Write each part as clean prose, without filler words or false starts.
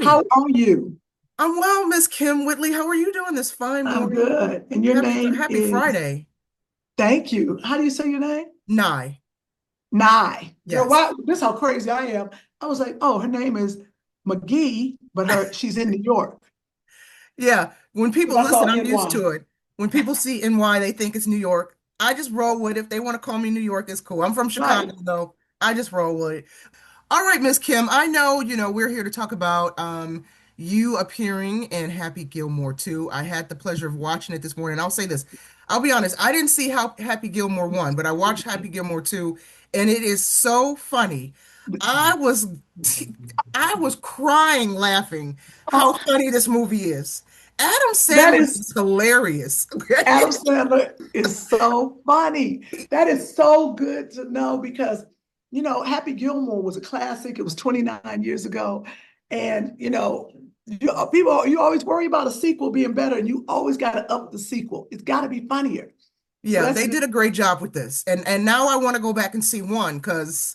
How righty. are you? I'm well, Miss Kym Whitley. How are you doing this fine I'm morning? good. And your name Happy is, Friday. thank you. How do you say your name? Nye. Nye. Girl, Yes. why? This is how crazy I am. I was like, oh, her name is McGee, but she's in New York. Yeah. When So people that's listen, all I'm used NY. to it. When people see NY, they think it's New York. I just roll with it. If they want to call me New York, it's cool. I'm from Chicago, Right. though. I just roll with it. All right, Miss Kim, I know, we're here to talk about you appearing in Happy Gilmore 2. I had the pleasure of watching it this morning. I'll say this. I'll be honest, I didn't see how Happy Gilmore 1, but I watched Happy Gilmore 2, and it is so funny. I was I was crying laughing how Oh, funny this movie is. Adam that Sandler is is hilarious. Okay. Adam Sandler is so funny. That is so good to know because, Happy Gilmore was a classic. It was 29 years ago. And, you always worry about a sequel being better, and you always got to up the sequel. It's got to be funnier. So Yeah, that's they good. did a great job with this. And now I want to go back and see one because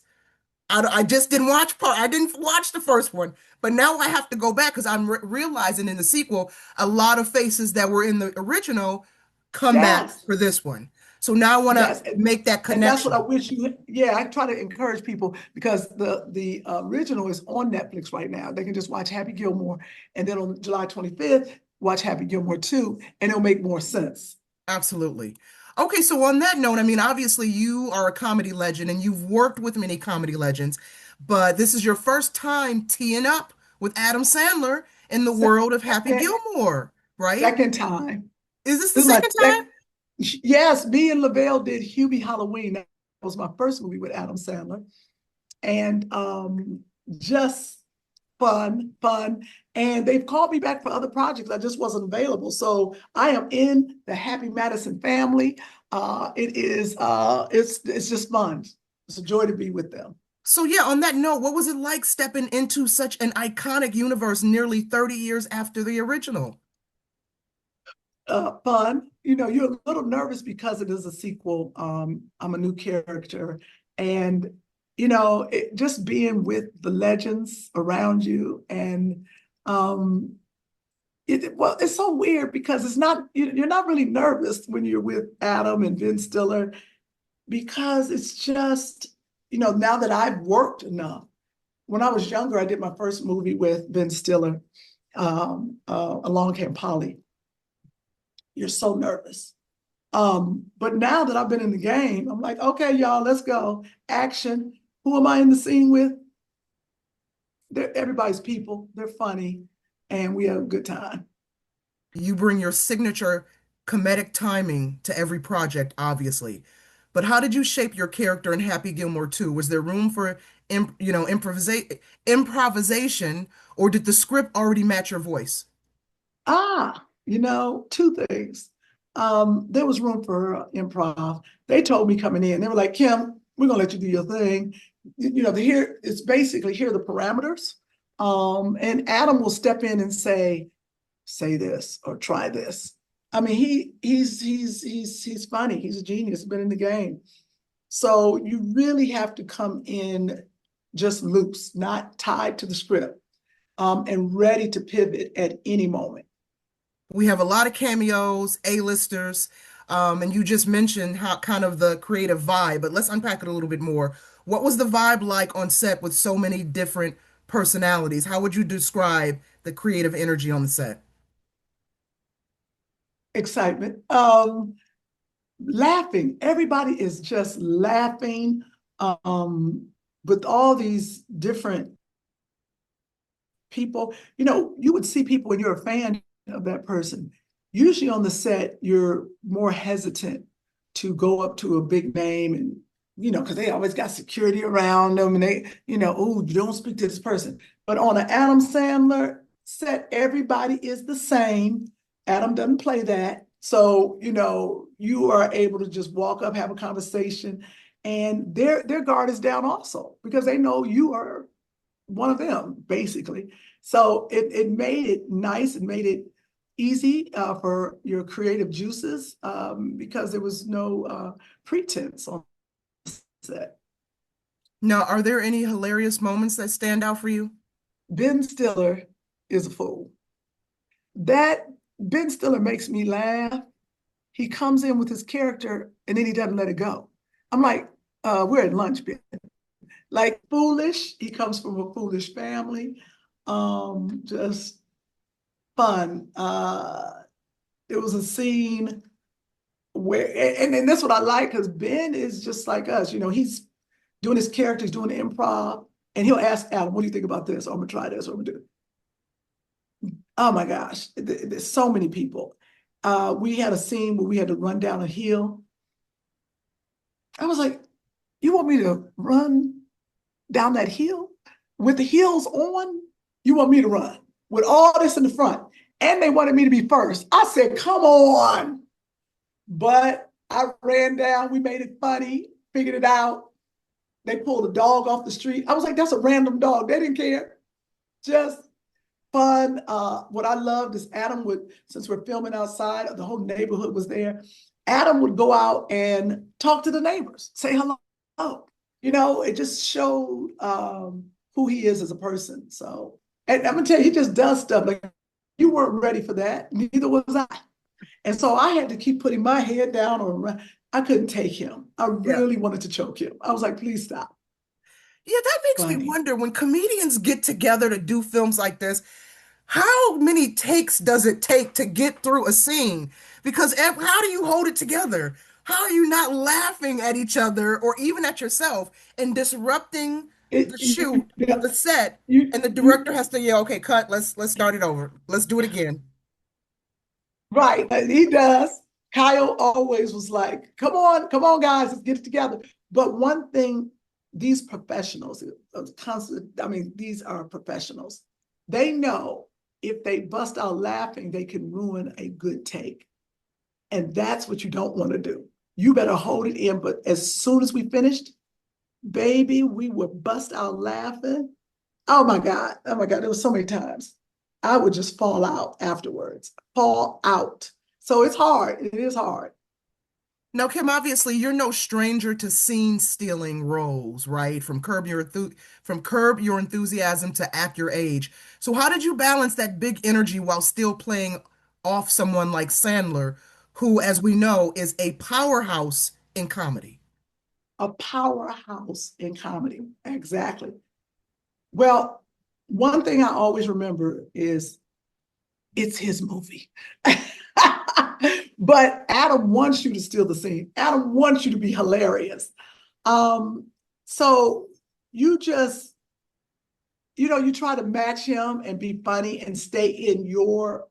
I just didn't watch part. I didn't watch the first one, but now I have to go back because I'm realizing in the sequel a lot of faces that were in the original come back Yes. for this one. So now I want to Yes. make that And that's what I connection. wish you, yeah, I try to encourage people because the original is on Netflix right now. They can just watch Happy Gilmore, and then on July 25th, watch Happy Gilmore 2, and it'll make more sense. Absolutely. Okay, so on that note, I mean, obviously you are a comedy legend and you've worked with many comedy legends, but this is your first time teeing up with Adam Sandler in the world of Happy Second, Gilmore, right? second time. Is this the This is my second time? second. Yes, me and Lavelle did Hubie Halloween. That was my first movie with Adam Sandler. And just fun. And they've called me back for other projects. I just wasn't available. So I am in the Happy Madison family. It's just fun. It's a joy to be with them. So yeah, on that note, what was it like stepping into such an iconic universe nearly 30 years after the original? Fun. You're a little nervous because it is a sequel. I'm a new character, and just being with the legends around you, and um, it's so weird because it's not you're not really nervous when you're with Adam and Ben Stiller because it's just now that I've worked enough. When I was younger, I did my first movie with Ben Stiller. Along Came Polly. You're so nervous. But now that I've been in the game, I'm like, okay, y'all, let's go. Action. Who am I in the scene with? They're everybody's people. They're funny, and we have a good time. You bring your signature comedic timing to every project, obviously. But how did you shape your character in Happy Gilmore 2? Was there room for improvisation, or did the script already match your voice? Two things. There was room for improv. They told me coming in, they were like, Kim, we're gonna let you do your thing. It's basically here are the parameters. And Adam will step in and say this or try this. I mean, he's funny. He's a genius. He's been in the game. So you really have to come in just loose, not tied to the script, and ready to pivot at any moment. We have a lot of cameos, A-listers, and you just mentioned how kind of the creative vibe, but let's unpack it a little bit more. What was the vibe like on set with so many different personalities? How would you describe the creative energy on the set? Excitement. Laughing. Everybody is just laughing with all these different people. You would see people when you're a fan of that person. Usually on the set, you're more hesitant to go up to a big name and, because they always got security around them and they, oh, you don't speak to this person. But on an Adam Sandler set, everybody is the same. Adam doesn't play that. So, you are able to just walk up, have a conversation, and their guard is down also because they know you are one of them, basically. So it made it nice. It made it easy for your creative juices because there was no pretense on set. Now, are there any hilarious moments that stand out for you? Ben Stiller. is a fool. That Ben Stiller makes me laugh. He comes in with his character and then he doesn't let it go. I'm like, we're at lunch, Ben. Like foolish. He comes from a foolish family. Just fun. There was a scene where, and that's what I like because Ben is just like us. He's doing his character, he's doing the improv, and he'll ask Adam, "What do you think about this? I'm gonna try this. Or I'm gonna do it." Oh my gosh, there's so many people. We had a scene where we had to run down a hill. I was like, "You want me to run down that hill with the heels on? You want me to run with all this in the front?" And they wanted me to be first. I said, "Come on." But I ran down, we made it funny, figured it out. They pulled a dog off the street. I was like, that's a random dog. They didn't care. Just fun. What I loved is Adam would, since we're filming outside, the whole neighborhood was there. Adam would go out and talk to the neighbors, say hello. It just showed who he is as a person. So, and I'm gonna tell you, he just does stuff like you weren't ready for that. Neither was I. And so I had to keep putting my head down or I couldn't take him. I Yeah. really wanted to choke him. I was like, please stop. Yeah, that makes me Funny. wonder when comedians get together to do films like this, how many takes does it take to get through a scene? Because how do you hold it together? How are you not laughing at each other or even at yourself and disrupting It, the you, shoot, the set, you, and the you, director has to yell, okay, cut, let's start it over. Let's do it again. right. He does. Kyle always was like, come on, guys, let's get it together. But one thing, these professionals, I mean, these are professionals. They know if they bust out laughing, they can ruin a good take. And that's what you don't want to do. You better hold it in. But as soon as we finished, baby, we would bust out laughing. Oh my God. Oh my God. There was so many times I would just fall out afterwards, fall out. So it's hard. It is hard. Now, Kim, obviously you're no stranger to scene stealing roles, right? From Curb Your Enthusiasm to Act Your Age. So how did you balance that big energy while still playing off someone like Sandler, who, as we know, is a powerhouse in comedy? A powerhouse in comedy. Exactly. Well, one thing I always remember is it's his movie. But Adam wants you to steal the scene. Adam wants you to be hilarious. Um, so you just, you try to match him and be funny and stay in your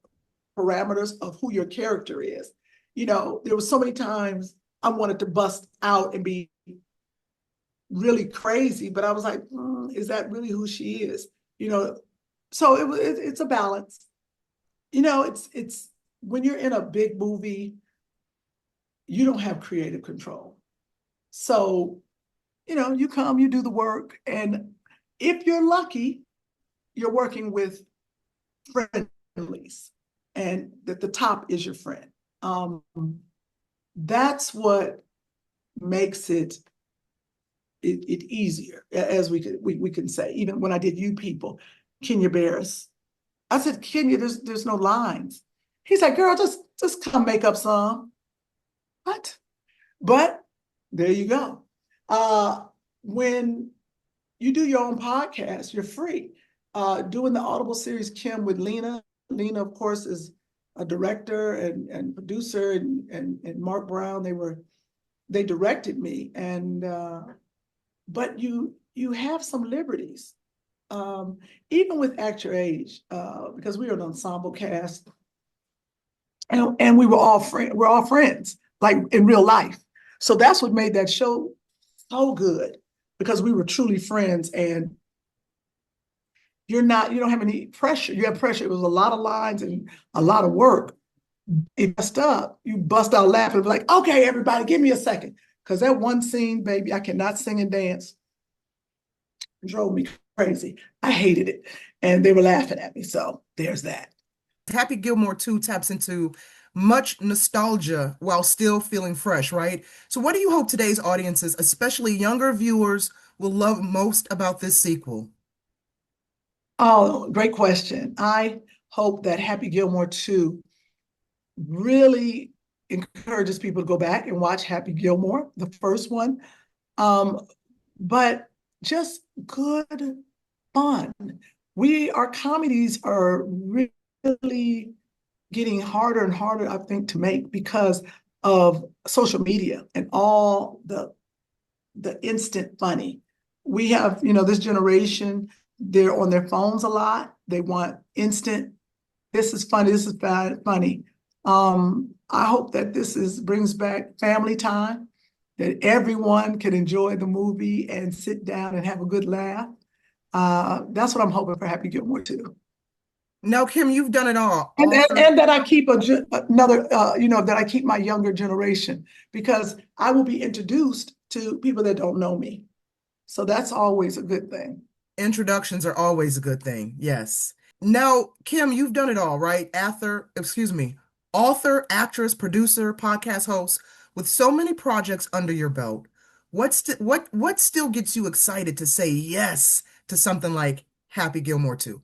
parameters of who your character is. There was so many times I wanted to bust out and be really crazy, but I was like, is that really who she is? You know, so it's a balance. It's when you're in a big movie, you don't have creative control. So, you come, you do the work, and if you're lucky, you're working with friendlies, and that the top is your friend. Um, that's what makes it easier, as we can say. Even when I did You People, Kenya Barris, I said, Kenya, there's no lines. He's like, girl, just come make up some. What? But there you go. When you do your own podcast, you're free. Doing the Audible series, Kym with Lena. Lena, of course, is a director and producer, and Mark Brown. They directed me, and but you have some liberties, even with Act Your Age, because we were an ensemble cast, and we're all friends, like in real life. So that's what made that show so good, because we were truly friends, and you don't have any pressure. You have pressure. It was a lot of lines and a lot of work. It messed up. You bust out laughing, be like, okay, everybody, give me a second. Because that one scene, baby, I cannot sing and dance. It drove me crazy. I hated it. And they were laughing at me. So there's that. Happy Gilmore 2 taps into much nostalgia while still feeling fresh, right? So what do you hope today's audiences, especially younger viewers, will love most about this sequel? Oh, great question. I hope that Happy Gilmore 2 really encourages people to go back and watch Happy Gilmore, the first one. Um, but just good fun. Our comedies are really getting harder and harder, I think, to make because of social media and all the instant funny. We have, this generation, they're on their phones a lot. They want instant, this is funny, this is funny. I hope that brings back family time, that everyone can enjoy the movie and sit down and have a good laugh. That's what I'm hoping for Happy Gilmore too. Now, Kim, you've done it all. And that I keep another, that I keep my younger generation because I will be introduced to people that don't know me. So that's always a good thing. Introductions are always a good thing. Yes. Now, Kim, you've done it all, right? Author, actress, producer, podcast host, with so many projects under your belt. What still gets you excited to say yes to something like Happy Gilmore 2?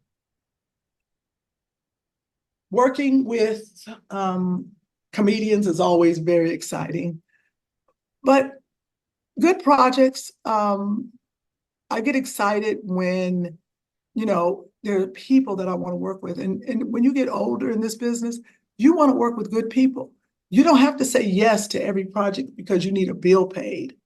Working with comedians is always very exciting, but good projects. I get excited when, there are people that I want to work with. And when you get older in this business, you want to work with good people. You don't have to say yes to every project because you need a bill paid.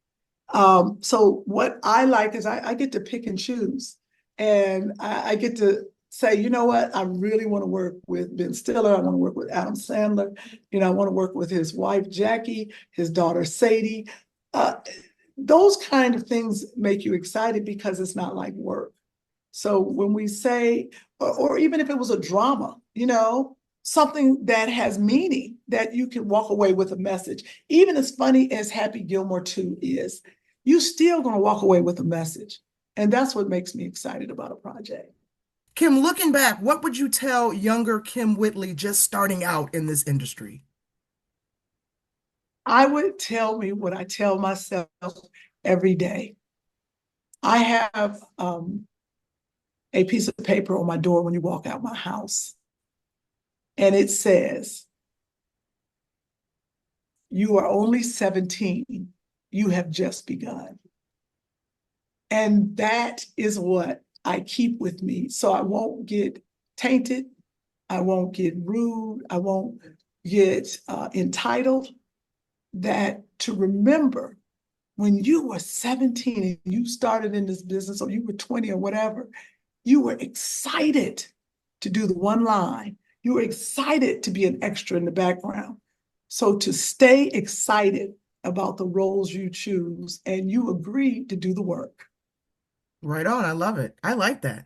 So what I like is I get to pick and choose. And I get to say, you know what, I really want to work with Ben Stiller. I want to work with Adam Sandler. I want to work with his wife, Jackie, his daughter, Sadie. Uh, those kind of things make you excited because it's not like work. So when we say, or even if it was a drama, something that has meaning that you can walk away with a message, even as funny as Happy Gilmore 2 is, you still going to walk away with a message. And that's what makes me excited about a project. Kim, looking back, what would you tell younger Kym Whitley just starting out in this industry? I would tell me what I tell myself every day. I have a piece of paper on my door when you walk out my house, and it says, "You are only 17. You have just begun." And that is what I keep with me. So I won't get tainted. I won't get rude. I won't get entitled. That to remember when you were 17 and you started in this business, or you were 20 or whatever, you were excited to do the one line. You were excited to be an extra in the background. So to stay excited about the roles you choose and you agree to do the work. Right on. I love it. I like that.